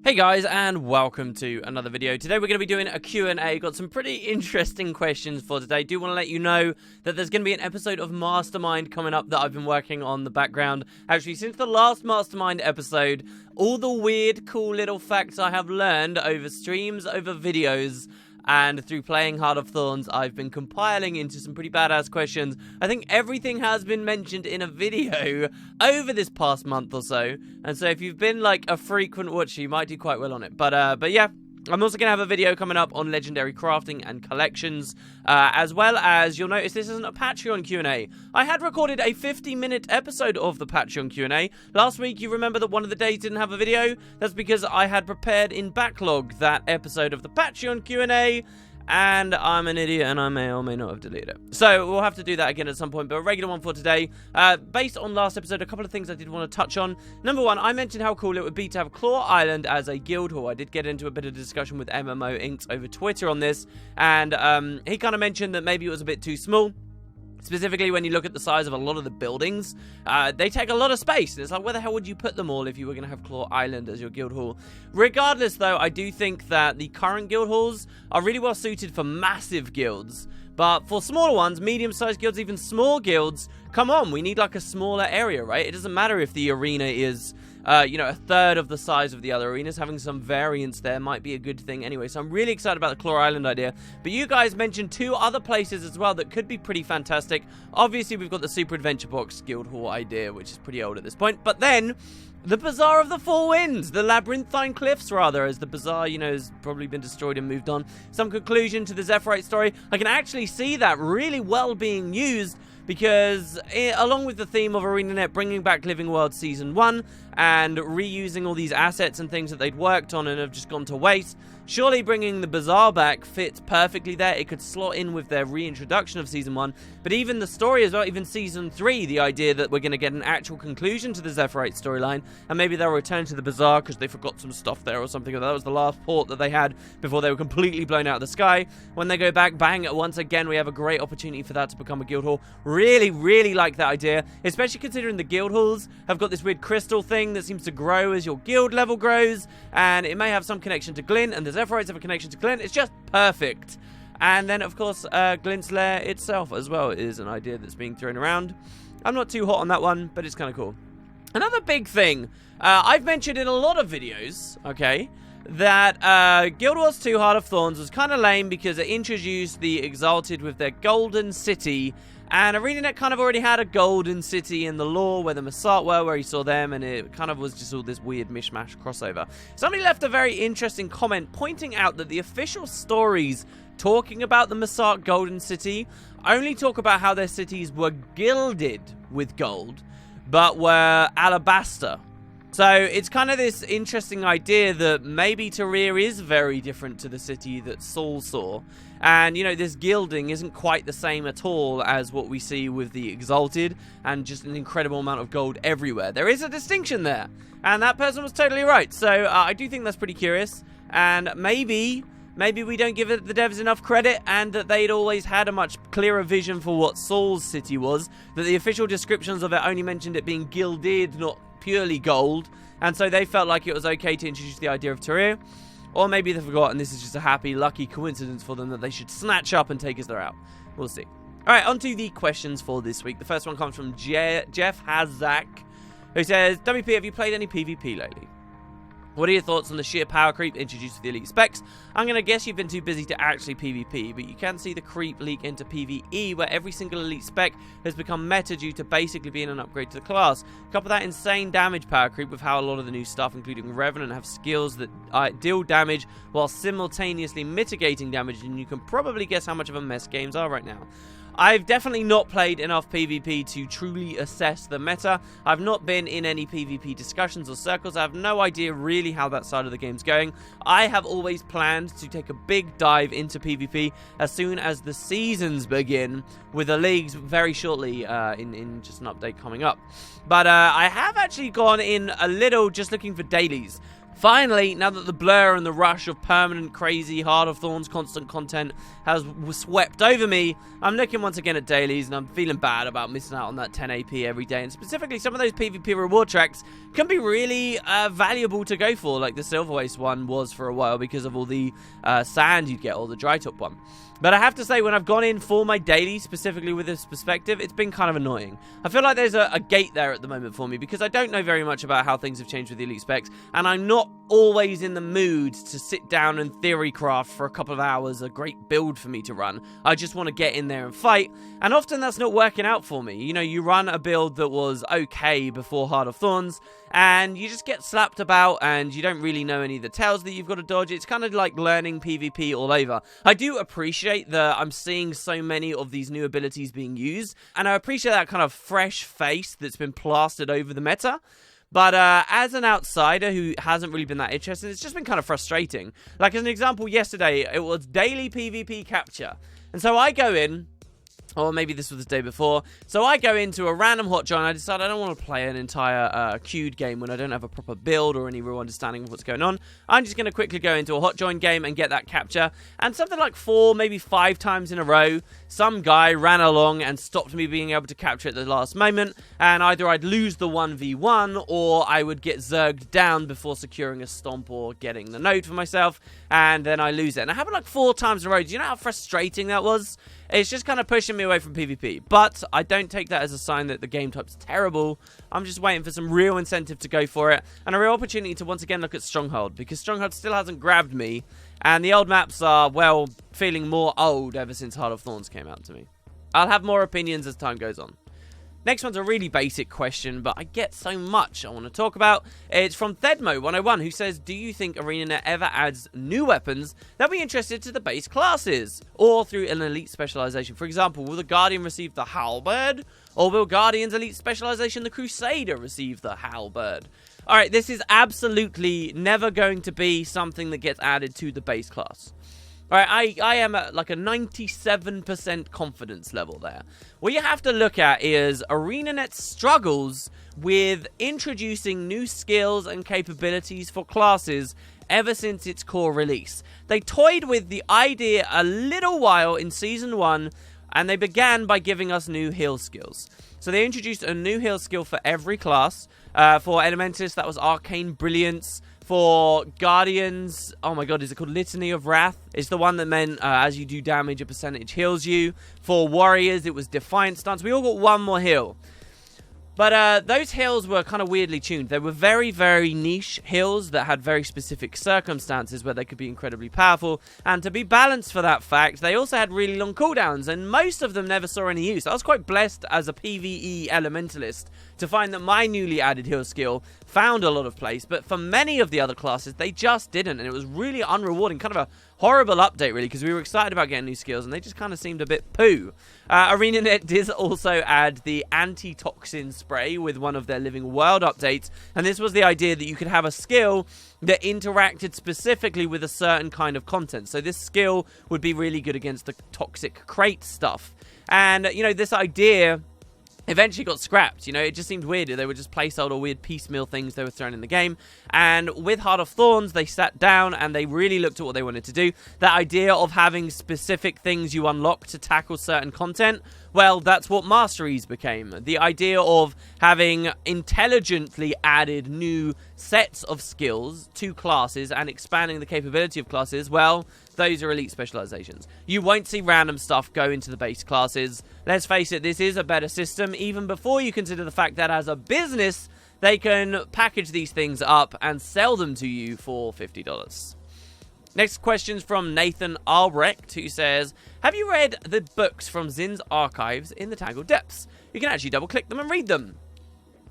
Hey guys, and welcome to another video. Today we're going to be doing a Q&A. Got some pretty interesting questions for today. Do want to let you know that there's going to be an episode of Mastermind coming up that I've been working on the background. Actually, since the last Mastermind episode, all the weird, cool little facts I have learned over streams, over videos, and through playing Heart of Thorns, I've been compiling into some pretty badass questions. I think everything has been mentioned in a video over this past month or so. And so if you've been like a frequent watcher, you might do quite well on it. But yeah, I'm also going to have a video coming up on legendary crafting and collections, as well as you'll notice this isn't a Patreon Q&A. I had recorded a 50-minute episode of the Patreon Q&A. Last week, you remember that one of the days didn't have a video? That's because I had prepared in backlog that episode of the Patreon Q&A, and I'm an idiot and I may or may not have deleted it. So we'll have to do that again at some point, but a regular one for today. Based on last episode, a couple of things I did want to touch on. Number one, I mentioned how cool it would be to have Claw Island as a guild hall. I did get into a bit of discussion with MMO Inks over Twitter on this, and he kind of mentioned that maybe it was a bit too small. Specifically, when you look at the size of a lot of the buildings, they take a lot of space. It's like, where the hell would you put them all if you were going to have Claw Island as your guild hall? Regardless, though, I do think that the current guild halls are really well suited for massive guilds. But for smaller ones, medium-sized guilds, even small guilds, come on, we need like a smaller area, right? It doesn't matter if the arena is, a third of the size of the other arenas. Having some variance there might be a good thing anyway. So I'm really excited about the Claw Island idea. But you guys mentioned two other places as well that could be pretty fantastic. Obviously, we've got the Super Adventure Box guild hall idea, which is pretty old at this point. But then the Bazaar of the Four Winds, the Labyrinthine Cliffs, rather, as the Bazaar, has probably been destroyed and moved on. Some conclusion to the Zephyrite story. I can actually see that really well being used because, along with the theme of ArenaNet bringing back Living World Season 1 and reusing all these assets and things that they'd worked on and have just gone to waste, surely bringing the Bazaar back fits perfectly there. It could slot in with their reintroduction of Season 1, but even the story as well, even Season 3, the idea that we're going to get an actual conclusion to the Zephyrite storyline, and maybe they'll return to the Bazaar because they forgot some stuff there or something. That was the last port that they had before they were completely blown out of the sky. When they go back, bang, once again, we have a great opportunity for that to become a guild hall. Really, really like that idea, especially considering the guild halls have got this weird crystal thing that seems to grow as your guild level grows, and it may have some connection to Glint, and the Zephyrites have a connection to Glint. It's just perfect. And then, of course, Glint's lair itself as well is an idea that's being thrown around. I'm not too hot on that one, but it's kind of cool. Another big thing, I've mentioned in a lot of videos, okay, that Guild Wars 2 Heart of Thorns was kind of lame because it introduced the Exalted with their Golden City, and ArenaNet kind of already had a Golden City in the lore where the Masat were, where he saw them, and it kind of was just all this weird mishmash crossover. Somebody left a very interesting comment pointing out that the official stories talking about the Masat Golden City only talk about how their cities were gilded with gold, but were alabaster. So it's kind of this interesting idea that maybe Tyria is very different to the city that Saul saw. And, this gilding isn't quite the same at all as what we see with the Exalted and just an incredible amount of gold everywhere. There is a distinction there. And that person was totally right. So I do think that's pretty curious. And maybe we don't give the devs enough credit, and that they'd always had a much clearer vision for what Saul's city was. That the official descriptions of it only mentioned it being gilded, not purely gold, and so they felt like it was okay to introduce the idea of Tyria. Or maybe they forgot, and this is just a happy, lucky coincidence for them that they should snatch up and take us there out. We'll see. Alright, on to the questions for this week. The first one comes from Jeff Hazak, who says, WP, have you played any PvP lately? What are your thoughts on the sheer power creep introduced to the elite specs? I'm going to guess you've been too busy to actually PvP, but you can see the creep leak into PvE, where every single elite spec has become meta due to basically being an upgrade to the class. Couple that insane damage power creep with how a lot of the new stuff, including Revenant, have skills that deal damage while simultaneously mitigating damage, and you can probably guess how much of a mess games are right now. I've definitely not played enough PvP to truly assess the meta. I've not been in any PvP discussions or circles. I have no idea really how that side of the game's going. I have always planned to take a big dive into PvP as soon as the seasons begin, with the leagues very shortly in just an update coming up. But I have actually gone in a little just looking for dailies. Finally, now that the blur and the rush of permanent, crazy, Heart of Thorns constant content has swept over me, I'm looking once again at dailies, and I'm feeling bad about missing out on that 10 AP every day. And specifically, some of those PvP reward tracks can be really valuable to go for, like the Silver Waste one was for a while because of all the sand you'd get, or the Dry Top one. But I have to say, when I've gone in for my daily, specifically with this perspective, it's been kind of annoying. I feel like there's a gate there at the moment for me, because I don't know very much about how things have changed with the Elite Specs, and I'm not always in the mood to sit down and theory craft for a couple of hours a great build for me to run. I just want to get in there and fight, and often that's not working out for me. You know, you run a build that was okay before Heart of Thorns, and you just get slapped about, and you don't really know any of the tells that you've got to dodge. It's kind of like learning PvP all over. I do appreciate that I'm seeing so many of these new abilities being used, and I appreciate that kind of fresh face that's been plastered over the meta. But as an outsider who hasn't really been that interested, it's just been kind of frustrating. Like, as an example, yesterday, it was daily PvP capture. And so I go in, or maybe this was the day before. So I go into a random hot join. I decide I don't want to play an entire queued game when I don't have a proper build or any real understanding of what's going on. I'm just going to quickly go into a hot join game and get that capture. And something like 4, maybe 5 times in a row, some guy ran along and stopped me being able to capture at the last moment. And either I'd lose the 1v1 or I would get zerged down before securing a stomp or getting the node for myself. And then I lose it. And it happened like 4 times in a row. Do you know how frustrating that was? It's just kind of pushing me away from PvP. But I don't take that as a sign that the game type's terrible. I'm just waiting for some real incentive to go for it, and a real opportunity to once again look at Stronghold, because Stronghold still hasn't grabbed me, and the old maps are, well, feeling more old ever since Heart of Thorns came out to me. I'll have more opinions as time goes on. Next one's a really basic question, but I get so much I want to talk about. It's from Thedmo101, who says, do you think ArenaNet ever adds new weapons that will be interested to the base classes, or through an elite specialization? For example, will the Guardian receive the Halberd, or will Guardian's elite specialization, the Crusader, receive the Halberd? Alright, this is absolutely never going to be something that gets added to the base class. Alright, I am at like a 97% confidence level there. What you have to look at is ArenaNet struggles with introducing new skills and capabilities for classes ever since its core release. They toyed with the idea a little while in Season 1, and they began by giving us new heal skills. So they introduced a new heal skill for every class. For Elementalists, that was Arcane Brilliance. For Guardians, oh my god, is it called Litany of Wrath? It's the one that meant as you do damage, a percentage heals you. For Warriors, it was Defiant Stance. We all got one more heal. But those heals were kind of weirdly tuned. They were very, very niche heals that had very specific circumstances where they could be incredibly powerful. And to be balanced for that fact, they also had really long cooldowns, and most of them never saw any use. I was quite blessed as a PvE Elementalist to find that my newly added heal skill found a lot of place, but for many of the other classes, they just didn't, and it was really unrewarding. Kind of a horrible update, really, because we were excited about getting new skills, and they just kind of seemed a bit poo. ArenaNet did also add the anti-toxin spray with one of their Living World updates, and this was the idea that you could have a skill that interacted specifically with a certain kind of content. So this skill would be really good against the toxic crate stuff. And, you know, this idea eventually got scrapped. You know, it just seemed weird. They would just placeholder weird piecemeal things they were throwing in the game. And with Heart of Thorns, they sat down and they really looked at what they wanted to do. That idea of having specific things you unlock to tackle certain content, well, that's what Masteries became. The idea of having intelligently added new sets of skills to classes and expanding the capability of classes, well, those are elite specializations. You won't see random stuff go into the base classes. Let's face it, this is a better system, even before you consider the fact that as a business, they can package these things up and sell them to you for $50. Next question's from Nathan Albrecht, who says, have you read the books from Zin's archives in the Tangled Depths? You can actually double-click them and read them.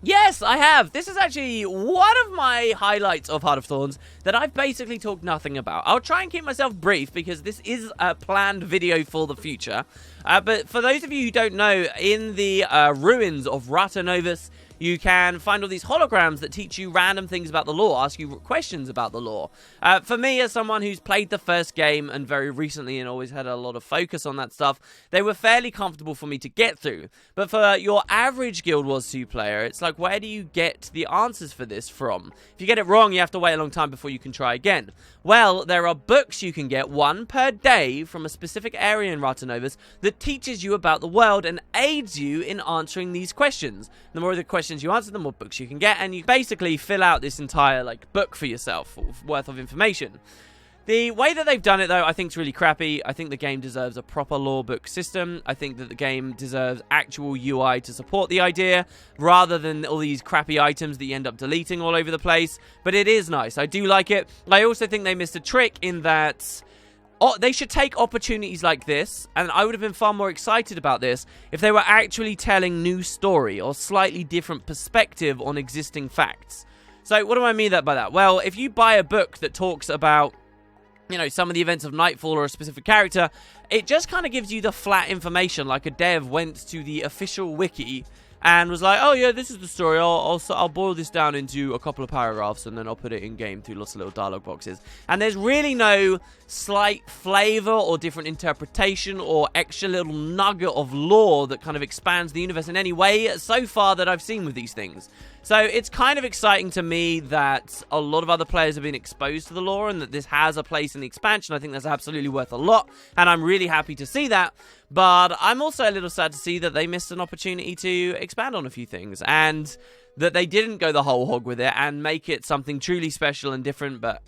Yes, I have. This is actually one of my highlights of Heart of Thorns that I've basically talked nothing about. I'll try and keep myself brief because this is a planned video for the future. But for those of you who don't know, in the ruins of Rata Novus, You can find all these holograms that teach you random things about the lore, ask you questions about the lore. For me, as someone who's played the first game and very recently and always had a lot of focus on that stuff, they were fairly comfortable for me to get through. But for your average Guild Wars 2 player, it's like, where do you get the answers for this from? If you get it wrong, you have to wait a long time before you can try again. Well, there are books you can get, one per day, from a specific area in Ratanovus that teaches you about the world and aids you in answering these questions. The more of the questions you answer, the more books you can get, and you basically fill out this entire book for yourself worth of information. The way that they've done it, though, I think is really crappy. I think the game deserves a proper lore book system. I think that the game deserves actual UI to support the idea, rather than all these crappy items that you end up deleting all over the place. But it is nice. I do like it. I also think they missed a trick in that they should take opportunities like this, and I would have been far more excited about this if they were actually telling new story or slightly different perspective on existing facts. So what do I mean by that? Well, if you buy a book that talks about some of the events of Nightfall or a specific character, it just kind of gives you the flat information, like a dev went to the official wiki and was like, oh yeah, this is the story, I'll boil this down into a couple of paragraphs and then I'll put it in game through lots of little dialogue boxes. And there's really no slight flavor or different interpretation or extra little nugget of lore that kind of expands the universe in any way so far that I've seen with these things. So it's kind of exciting to me that a lot of other players have been exposed to the lore and that this has a place in the expansion. I think that's absolutely worth a lot, and I'm really happy to see that. But I'm also a little sad to see that they missed an opportunity to expand on a few things, and that they didn't go the whole hog with it and make it something truly special and different. But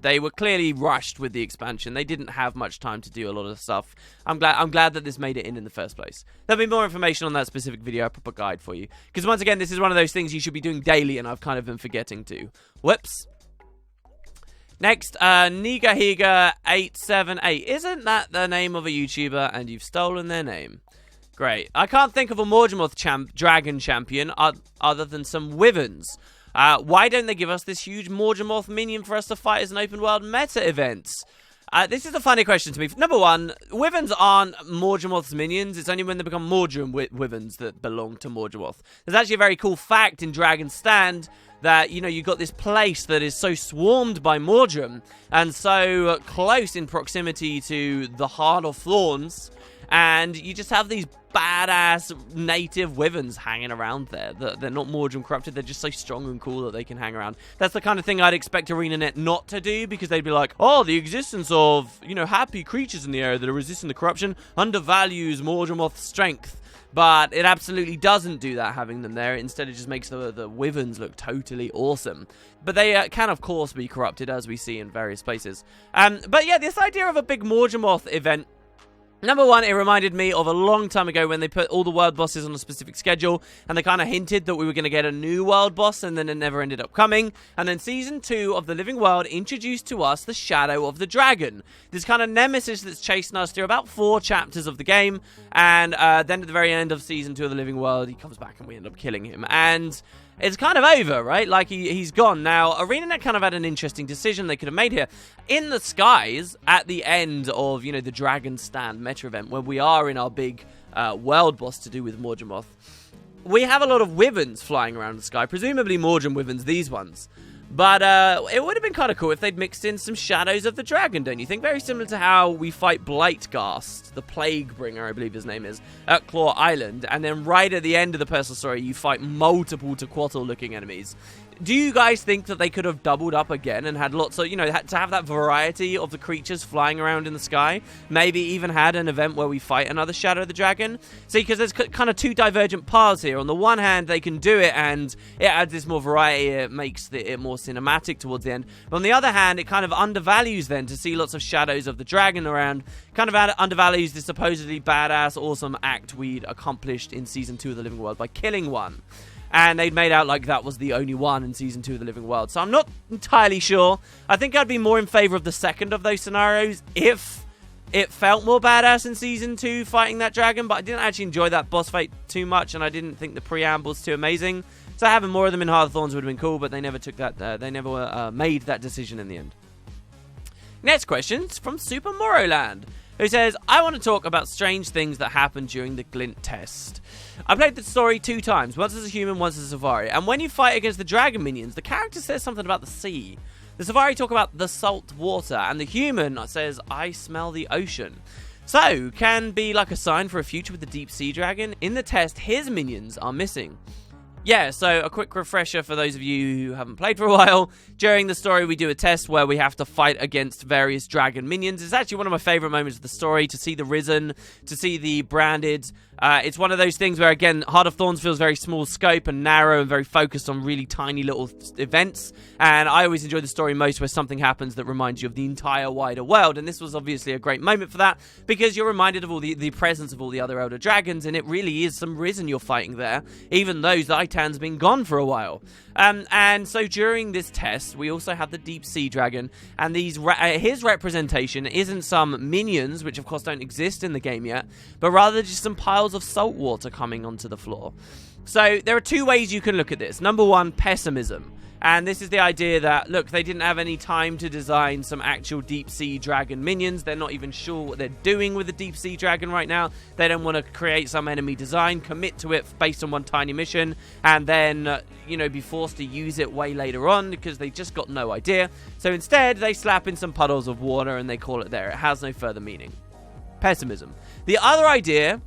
they were clearly rushed with the expansion. They didn't have much time to do a lot of stuff. I'm glad that this made it in the first place. There'll be more information on that specific video, a proper guide for you. Because once again, this is one of those things you should be doing daily, and I've kind of been forgetting to. Whoops. Next, Nigahiga878. Isn't that the name of a YouTuber? And you've stolen their name. Great. I can't think of a Mordremoth dragon champion other than some wyverns. Why don't they give us this huge Mordremoth minion for us to fight as an open world meta event? This is a funny question to me. Number one, wyverns aren't Mordremoth's minions. It's only when they become Mordrem wyverns that belong to Mordremoth. There's actually a very cool fact in Dragon's Stand that, you got this place that is so swarmed by Mordrem and so close in proximity to the Heart of Thorns, and you just have these badass native wyverns hanging around there. They're not Mordrem corrupted, they're just so strong and cool that they can hang around. That's the kind of thing I'd expect ArenaNet not to do, because they'd be like, oh, the existence of, happy creatures in the area that are resisting the corruption undervalues Mordremoth's strength. But it absolutely doesn't do that, having them there. Instead, it just makes the wyverns look totally awesome. But they can, of course, be corrupted, as we see in various places. But yeah, this idea of a big Mordremoth event, number one, it reminded me of a long time ago when they put all the world bosses on a specific schedule, and they kind of hinted that we were going to get a new world boss, and then it never ended up coming. And then Season 2 of The Living World introduced to us the Shadow of the Dragon, this kind of nemesis that's chasing us through about 4 chapters of the game, and then at the very end of Season 2 of The Living World, he comes back and we end up killing him. And it's kind of over, right? Like, he's gone. Now, ArenaNet kind of had an interesting decision they could have made here. In the skies, at the end of, the Dragon's Stand meta event, where we are in our big world boss to do with Mordremoth, we have a lot of wyverns flying around the sky, presumably Mordrem wyverns, these ones. But it would have been kind of cool if they'd mixed in some Shadows of the Dragon, don't you think? Very similar to how we fight Blightghast, the Plague Bringer, I believe his name is, at Claw Island. And then right at the end of the personal story, you fight multiple Tequatl-looking enemies. Do you guys think that they could have doubled up again and had lots of, to have that variety of the creatures flying around in the sky? Maybe even had an event where we fight another Shadow of the Dragon? See, because there's kind of 2 divergent paths here. On the one hand, they can do it and it adds this more variety, it makes it more cinematic towards the end. But on the other hand, it kind of undervalues then to see lots of Shadows of the Dragon around, kind of undervalues the supposedly badass, awesome act we'd accomplished in Season 2 of The Living World by killing one. And they'd made out like that was the only one in Season 2 of The Living World. So I'm not entirely sure. I think I'd be more in favor of the second of those scenarios if it felt more badass in Season 2 fighting that dragon. But I didn't actually enjoy that boss fight too much, and I didn't think the preamble's too amazing. So having more of them in Heart of Thorns would have been cool, but they never took that. They never made that decision in the end. Next question's from Super Morrowland. who says, I want to talk about strange things that happened during the glint test. I played the story 2 times, once as a human, once as a Safari, and when you fight against the dragon minions, the character says something about the sea. The Safari talk about the salt water, and the human says, I smell the ocean. So, can be like a sign for a future with the deep sea dragon. In the test, his minions are missing. Yeah, so a quick refresher for those of you who haven't played for a while. During the story, we do a test where we have to fight against various dragon minions. It's actually one of my favorite moments of the story, to see the Risen, to see the Branded. It's one of those things where, again, Heart of Thorns feels very small scope and narrow and very focused on really tiny little events. And I always enjoy the story most where something happens that reminds you of the entire wider world. And this was obviously a great moment for that, because you're reminded of all the presence of all the other Elder Dragons, and it really is some Risen you're fighting there, even though Zaitan's been gone for a while. And so during this test, we also have the Deep Sea Dragon, and his representation isn't some minions, which of course don't exist in the game yet, but rather just some piles of salt water coming onto the floor. So there are 2 ways you can look at this. Number 1, pessimism. And this is the idea that, look, they didn't have any time to design some actual deep sea dragon minions. They're not even sure what they're doing with the deep sea dragon right now. They don't want to create some enemy design, commit to it based on one tiny mission, and then, be forced to use it way later on because they just got no idea. So instead, they slap in some puddles of water and they call it there. It has no further meaning. Pessimism. The other idea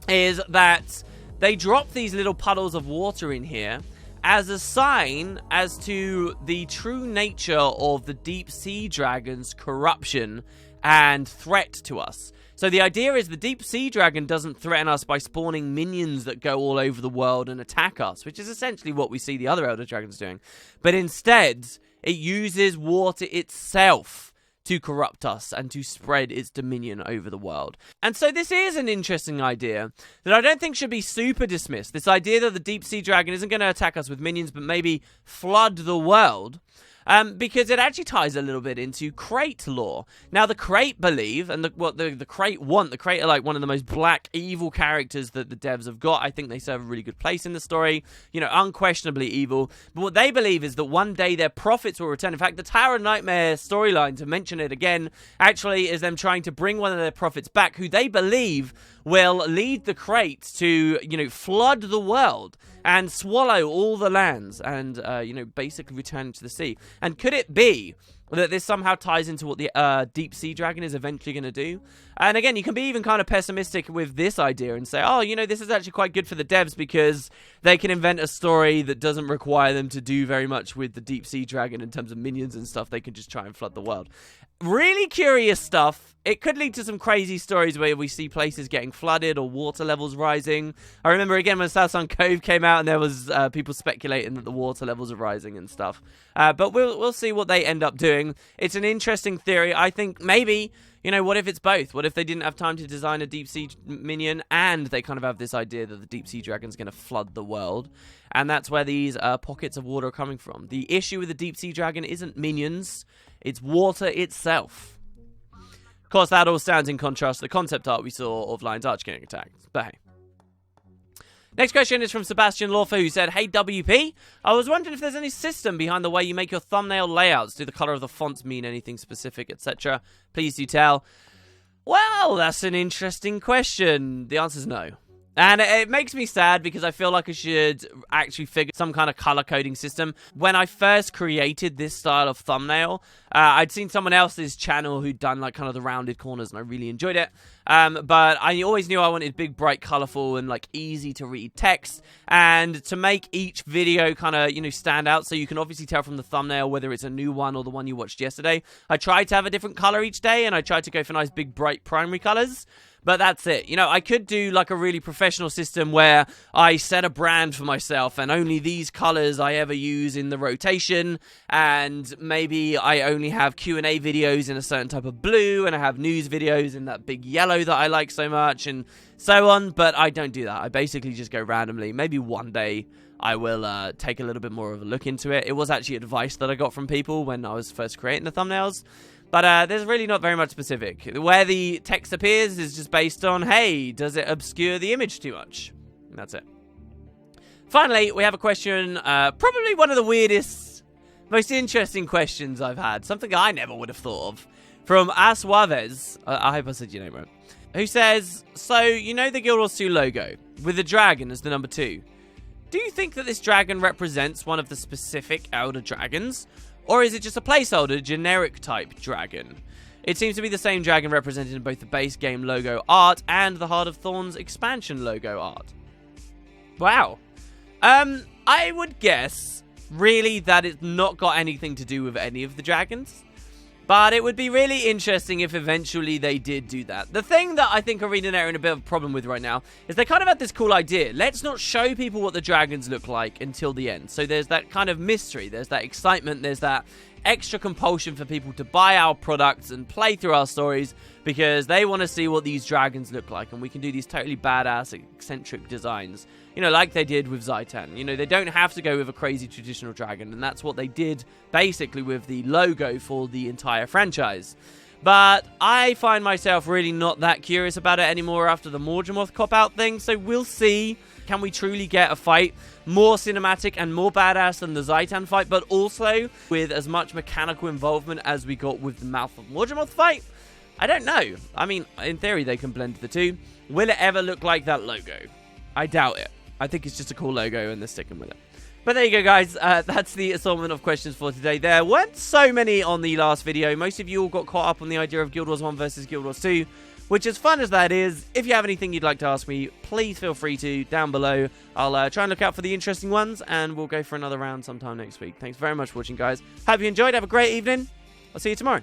is that they drop these little puddles of water in here as a sign as to the true nature of the deep sea dragon's corruption and threat to us. So the idea is the deep sea dragon doesn't threaten us by spawning minions that go all over the world and attack us, which is essentially what we see the other Elder Dragons doing. But instead, it uses water itself to corrupt us and to spread its dominion over the world. And so this is an interesting idea that I don't think should be super dismissed. This idea that the deep sea dragon isn't going to attack us with minions, but maybe flood the world. Because it actually ties a little bit into Crate lore. Now, the Crate believe, and the Crate want, the Crate are like one of the most black, evil characters that the devs have got. I think they serve a really good place in the story. Unquestionably evil. But what they believe is that one day their prophets will return. In fact, the Tower of Nightmare storyline, to mention it again, actually is them trying to bring one of their prophets back, who they believe will lead the Crate to, flood the world and swallow all the lands and, basically return to the sea. And could it be that this somehow ties into what the deep sea dragon is eventually going to do? And again, you can be even kind of pessimistic with this idea and say, this is actually quite good for the devs because they can invent a story that doesn't require them to do very much with the deep sea dragon in terms of minions and stuff. They can just try and flood the world. Really curious stuff. It could lead to some crazy stories where we see places getting flooded or water levels rising. I remember again when South Sun Cove came out and there was people speculating that the water levels are rising and stuff. But we'll see what they end up doing. It's an interesting theory. I think maybe, what if it's both? What if they didn't have time to design a deep sea minion and they kind of have this idea that the deep sea dragon's going to flood the world? And that's where these pockets of water are coming from. The issue with the deep sea dragon isn't minions. It's water itself. Of course, that all stands in contrast to the concept art we saw of Lion's Arch getting attacked. But hey. Next question is from Sebastian Lawfer, who said, Hey WP, I was wondering if there's any system behind the way you make your thumbnail layouts. Do the color of the fonts mean anything specific, etc.? Please do tell. Well, that's an interesting question. The answer is no. And it makes me sad because I feel like I should actually figure some kind of color coding system. When I first created this style of thumbnail, I'd seen someone else's channel who'd done like kind of the rounded corners and I really enjoyed it. But I always knew I wanted big, bright, colorful, and like easy to read text. And to make each video kind of, stand out so you can obviously tell from the thumbnail whether it's a new one or the one you watched yesterday, I tried to have a different color each day and I tried to go for nice, big, bright primary colors. But that's it. I could do like a really professional system where I set a brand for myself and only these colors I ever use in the rotation, and maybe I only have Q&A videos in a certain type of blue and I have news videos in that big yellow that I like so much and so on. But I don't do that. I basically just go randomly. Maybe one day I will take a little bit more of a look into it. It was actually advice that I got from people when I was first creating the thumbnails. But there's really not very much specific. Where the text appears is just based on, hey, does it obscure the image too much? And that's it. Finally, we have a question, probably one of the weirdest, most interesting questions I've had. Something I never would have thought of. from Aswaves, I hope I said your name right, who says, so, you know the Guild Wars 2 logo, with the dragon as the number 2. Do you think that this dragon represents one of the specific Elder Dragons? Or is it just a placeholder, generic type dragon? It seems to be the same dragon represented in both the base game logo art and the Heart of Thorns expansion logo art. Wow. I would guess, really, that it's not got anything to do with any of the dragons. But it would be really interesting if eventually they did do that. The thing that I think Arena are in a bit of a problem with right now is they kind of had this cool idea. Let's not show people what the dragons look like until the end. So there's that kind of mystery. There's that excitement. There's that extra compulsion for people to buy our products and play through our stories because they want to see what these dragons look like. And we can do these totally badass, eccentric designs. You know, like they did with Zaitan. You know, they don't have to go with a crazy traditional dragon. And that's what they did, basically, with the logo for the entire franchise. But I find myself really not that curious about it anymore after the Mordremoth cop-out thing. So we'll see. Can we truly get a fight more cinematic and more badass than the Zaitan fight, but also with as much mechanical involvement as we got with the Mouth of Mordremoth fight? I don't know. I mean, in theory, they can blend the two. Will it ever look like that logo? I doubt it. I think it's just a cool logo and they're sticking with it. But there you go, guys. That's the assortment of questions for today. There weren't so many on the last video. Most of you all got caught up on the idea of Guild Wars 1 versus Guild Wars 2, which, as fun as that is, if you have anything you'd like to ask me, please feel free to down below. I'll try and look out for the interesting ones, and we'll go for another round sometime next week. Thanks very much for watching, guys. Hope you enjoyed. Have a great evening. I'll see you tomorrow.